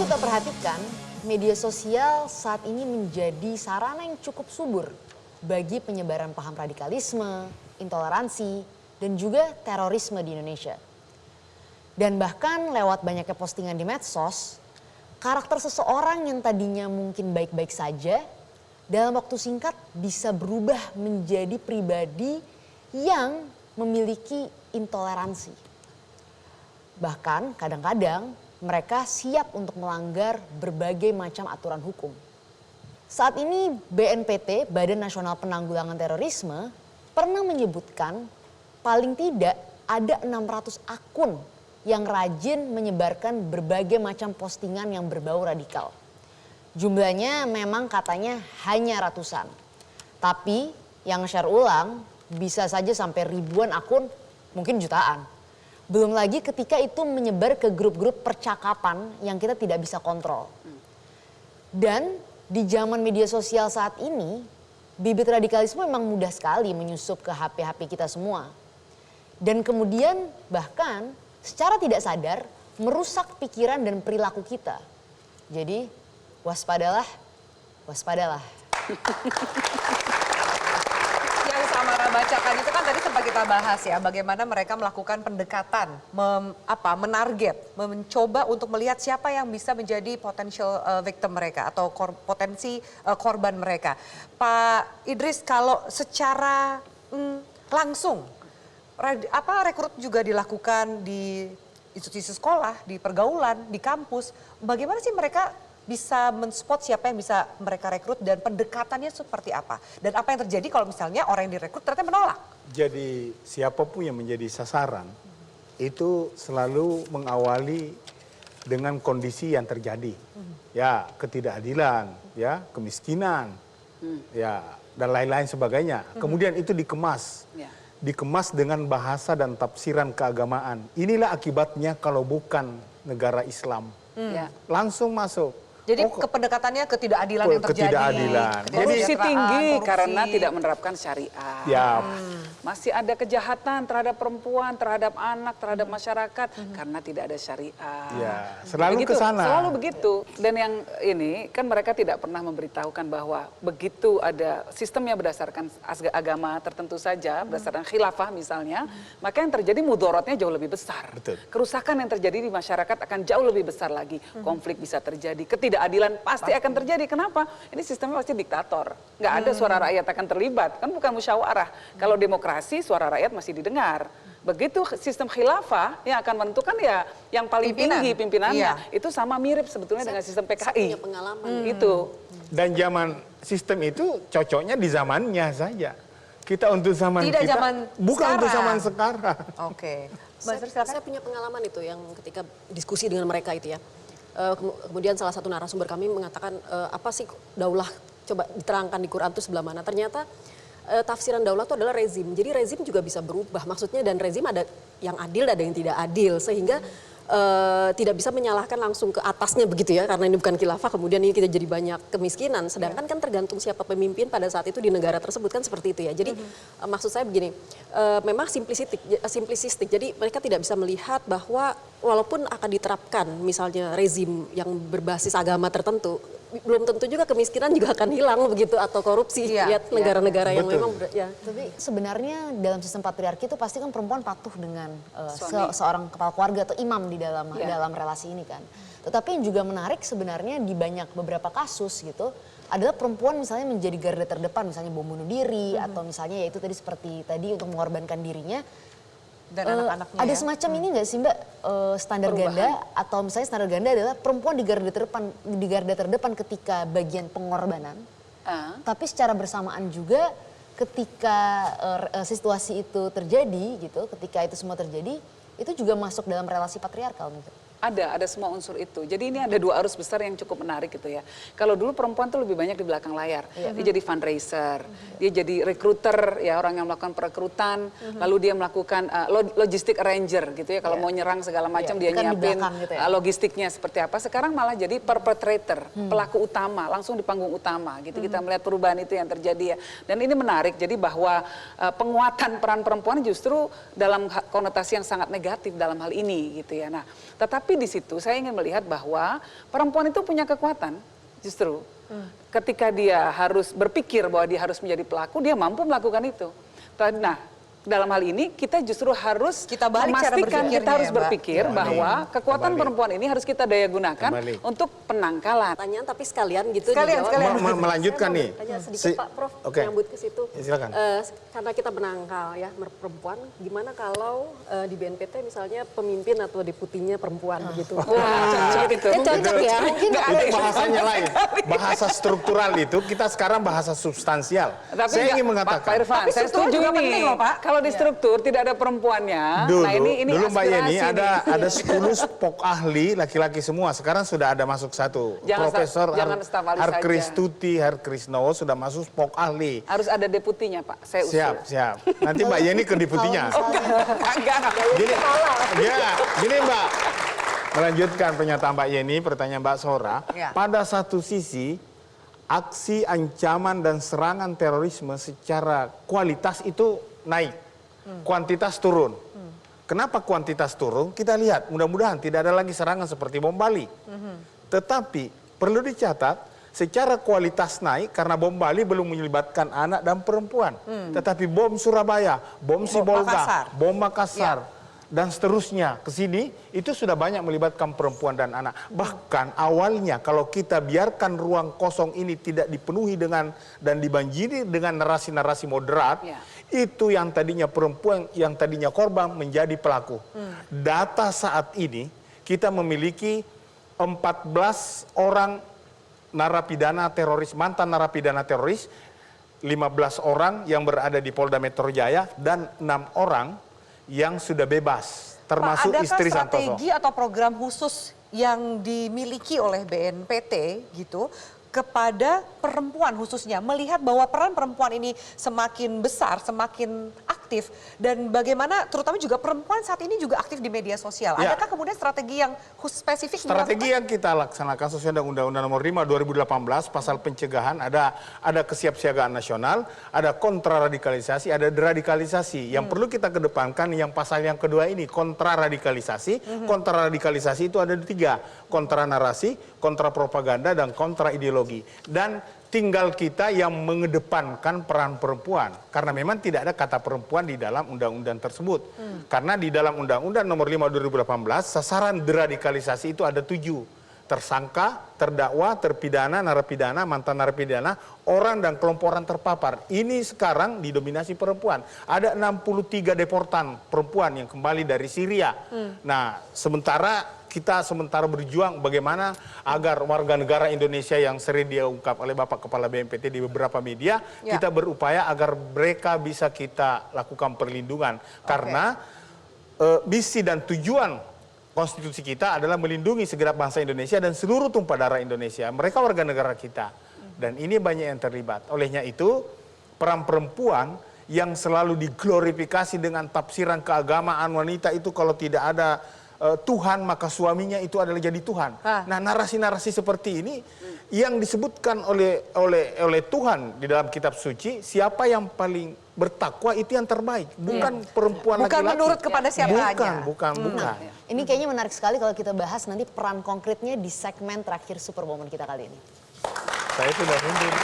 kita perhatikan, media sosial saat ini menjadi sarana yang cukup subur bagi penyebaran paham radikalisme, intoleransi, dan juga terorisme di Indonesia. Dan bahkan lewat banyaknya postingan di medsos, karakter seseorang yang tadinya mungkin baik-baik saja, dalam waktu singkat bisa berubah menjadi pribadi yang memiliki intoleransi. Bahkan kadang-kadang mereka siap untuk melanggar berbagai macam aturan hukum. Saat ini BNPT, Badan Nasional Penanggulangan Terorisme, pernah menyebutkan paling tidak ada 600 akun yang rajin menyebarkan berbagai macam postingan yang berbau radikal. Jumlahnya memang katanya hanya ratusan. Tapi yang share ulang bisa saja sampai ribuan akun, mungkin jutaan. Belum lagi ketika itu menyebar ke grup-grup percakapan yang kita tidak bisa kontrol. Dan di zaman media sosial saat ini, bibit radikalisme memang mudah sekali menyusup ke HP-HP kita semua. Dan kemudian bahkan secara tidak sadar merusak pikiran dan perilaku kita. Jadi waspadalah, waspadalah. Yang Samara bacakan itu kan tadi sempat kita bahas ya, bagaimana mereka melakukan pendekatan, menarget, mencoba untuk melihat siapa yang bisa menjadi potential victim mereka atau potensi korban mereka. Pak Idris, kalau secara langsung, rekrut juga dilakukan di institusi sekolah, di pergaulan, di kampus. Bagaimana sih mereka bisa men-spot siapa yang bisa mereka rekrut dan pendekatannya seperti apa? Dan apa yang terjadi kalau misalnya orang yang direkrut ternyata menolak? Jadi siapapun yang menjadi sasaran itu selalu mengawali dengan kondisi yang terjadi. Ya, ketidakadilan, ya, kemiskinan, ya, dan lain-lain sebagainya. Kemudian itu dikemas. Dikemas dengan bahasa dan tafsiran keagamaan. Inilah akibatnya kalau bukan negara Islam. Langsung masuk. Jadi pendekatannya ketidakadilan yang terjadi. Ketidakadilan. Korupsi tinggi karena tidak menerapkan syariat. Ya. Masih ada kejahatan terhadap perempuan, terhadap anak, terhadap masyarakat karena tidak ada syariat. Ya, selalu ke sana. Selalu begitu. Dan yang ini kan mereka tidak pernah memberitahukan bahwa begitu ada sistemnya berdasarkan agama tertentu saja, berdasarkan khilafah misalnya, maka yang terjadi mudorotnya jauh lebih besar. Betul. Kerusakan yang terjadi di masyarakat akan jauh lebih besar lagi. Konflik bisa terjadi, ketidakadilan pasti akan terjadi. Kenapa? Ini sistemnya pasti diktator. Nggak ada suara rakyat akan terlibat. Kan bukan musyawarah. Kalau demokrasi, suara rakyat masih didengar. Begitu sistem khilafah yang akan menentukan ya yang paling tinggi pimpinannya. Itu sama mirip sebetulnya dengan sistem PKI. Saya punya pengalaman. Itu. Dan zaman sistem itu cocoknya di zamannya saja. Kita untuk zaman Tidak kita, zaman bukan sekarang. untuk zaman sekarang. Oke. Saya punya pengalaman itu yang ketika diskusi dengan mereka itu ya. Kemudian salah satu narasumber kami mengatakan apa sih daulah, coba diterangkan di Quran itu sebelah mana. Ternyata tafsiran daulah itu adalah rezim. Jadi rezim juga bisa berubah maksudnya, dan rezim ada yang adil ada yang tidak adil, sehingga tidak bisa menyalahkan langsung ke atasnya begitu ya, karena ini bukan khilafah kemudian ini kita jadi banyak kemiskinan. Sedangkan kan tergantung siapa pemimpin pada saat itu di negara tersebut kan seperti itu ya. Jadi maksud saya begini, memang simplistik. Jadi mereka tidak bisa melihat bahwa walaupun akan diterapkan misalnya rezim yang berbasis agama tertentu, belum tentu juga kemiskinan juga akan hilang begitu, atau korupsi. Lihat negara-negara yang memang Tapi sebenarnya dalam sistem patriarki itu pasti kan perempuan patuh dengan seorang kepala keluarga atau imam di dalam relasi ini kan. Tetapi yang juga menarik sebenarnya di banyak beberapa kasus gitu adalah perempuan misalnya menjadi garda terdepan, misalnya bom bunuh diri atau misalnya ya itu tadi seperti tadi untuk mengorbankan dirinya. Dan anak-anaknya ada semacam ini nggak sih Mbak, standar ganda atau misalnya standar ganda adalah perempuan di garda terdepan ketika bagian pengorbanan, tapi secara bersamaan juga ketika situasi itu terjadi gitu, ketika itu semua terjadi itu juga masuk dalam relasi patriarkal mungkin. Ada semua unsur itu. Jadi ini ada dua arus besar yang cukup menarik gitu ya. Kalau dulu perempuan tuh lebih banyak di belakang layar. Dia jadi fundraiser, dia jadi recruiter ya, orang yang melakukan perekrutan, lalu dia melakukan logistic arranger gitu ya. Kalau mau nyerang segala macam dia nyiapin gitu ya. logistiknya seperti apa. Sekarang malah jadi perpetrator, pelaku utama, langsung di panggung utama gitu. Kita melihat perubahan itu yang terjadi ya. Dan ini menarik, jadi bahwa penguatan peran perempuan justru dalam konotasi yang sangat negatif dalam hal ini gitu ya. Nah, tetapi Tapi di situ saya ingin melihat bahwa perempuan itu punya kekuatan justru. Ketika dia harus berpikir bahwa dia harus menjadi pelaku, dia mampu melakukan itu. Nah, dalam hal ini kita justru harus Kita balik cara memastikan berpikirnya kita harus ya, Mbak. berpikir bahwa kekuatan perempuan ini harus kita daya gunakan Kembali. untuk penangkalan. Pertanyaan tapi sekalian gitu Sekalian, dijawab. sekalian. Melanjutkan Saya mau nih. bertanya sedikit Pak Prof, Oke. nyambut ke situ. Ya, silakan. Karena kita menangkal ya perempuan, gimana kalau di BNPT misalnya pemimpin atau deputinya perempuan begitu? Wah, cocok itu. Cocok ya. Mungkin Itu bahasanya lain. Bahasa struktural itu kita sekarang bahasa substansial. Tapi Saya ingin Pak mengatakan. Irfan, Tapi saya struktur setuju juga ini. penting loh, Pak. Kalau di struktur tidak ada perempuannya. Dulu, Nah ini dulu Mbak Yeni aspirasi nih. ada 10 spok ahli laki-laki semua. Sekarang sudah ada masuk satu. Jangan staf ahli Harkris saja. Tuti, Harkris Nowo sudah masuk spok ahli. Harus ada deputinya Pak, saya usul. Siap. Nanti Mbak Yeni ke deputinya. Enggak. Gini, gini Mbak. Melanjutkan pernyataan Mbak Yeni, pertanyaan Mbak Sora. Ya. Pada satu sisi, aksi ancaman dan serangan terorisme secara kualitas itu naik. Kuantitas turun. Kenapa kuantitas turun? Kita lihat, mudah-mudahan tidak ada lagi serangan seperti bom Bali. Tetapi perlu dicatat, secara kualitas naik karena bom Bali belum menyelibatkan anak dan perempuan. Tetapi bom Surabaya, bom Sibolga, bom Makassar, dan seterusnya ke sini itu sudah banyak melibatkan perempuan dan anak. Bahkan awalnya kalau kita biarkan ruang kosong ini tidak dipenuhi dengan dan dibanjiri dengan narasi-narasi moderat, itu yang tadinya perempuan, yang tadinya korban menjadi pelaku. Data saat ini kita memiliki 14 orang narapidana teroris, mantan narapidana teroris, 15 orang yang berada di Polda Metro Jaya dan 6 orang yang sudah bebas, termasuk Pak, istri adakah Santoso. strategi atau program khusus yang dimiliki oleh BNPT gitu kepada perempuan khususnya, melihat bahwa peran perempuan ini semakin besar, semakin aktif, dan bagaimana terutama juga perempuan saat ini juga aktif di media sosial. Ya. Adakah kemudian strategi yang khusus spesifik Strategi dilakukan? yang kita laksanakan sesuai dengan Undang-Undang Nomor 5 2018 pasal pencegahan, ada kesiapsiagaan nasional, ada kontraradikalisasi, ada deradikalisasi. Yang perlu kita kedepankan yang pasal yang kedua ini, kontraradikalisasi. Kontraradikalisasi itu ada 3, kontra narasi, kontra propaganda, dan kontra ideologi. Dan tinggal kita yang mengedepankan peran perempuan. Karena memang tidak ada kata perempuan di dalam undang-undang tersebut. Karena di dalam Undang-Undang Nomor 5 2018, sasaran deradikalisasi itu ada 7. Tersangka, terdakwa, terpidana, narapidana, mantan narapidana, orang dan kelompok orang terpapar. Ini sekarang didominasi perempuan. Ada 63 deportan perempuan yang kembali dari Syria. Nah, kita sementara berjuang bagaimana agar warga negara Indonesia yang sering diungkap oleh Bapak Kepala BNPT di beberapa media, kita berupaya agar mereka bisa kita lakukan perlindungan. Karena misi dan tujuan konstitusi kita adalah melindungi segenap bangsa Indonesia dan seluruh tumpah darah Indonesia. Mereka warga negara kita. Dan ini banyak yang terlibat. Olehnya itu, peran perempuan yang selalu diglorifikasi dengan tafsiran keagamaan wanita itu kalau tidak ada Tuhan maka suaminya itu adalah jadi Tuhan. Nah, narasi-narasi seperti ini yang disebutkan oleh Tuhan di dalam kitab suci, siapa yang paling bertakwa itu yang terbaik, bukan perempuan laki-laki. Bukan menurut kepada siapanya. Bukan. Ini kayaknya menarik sekali kalau kita bahas nanti peran konkretnya di segmen terakhir Superwoman kita kali ini. Saya sudah mundur.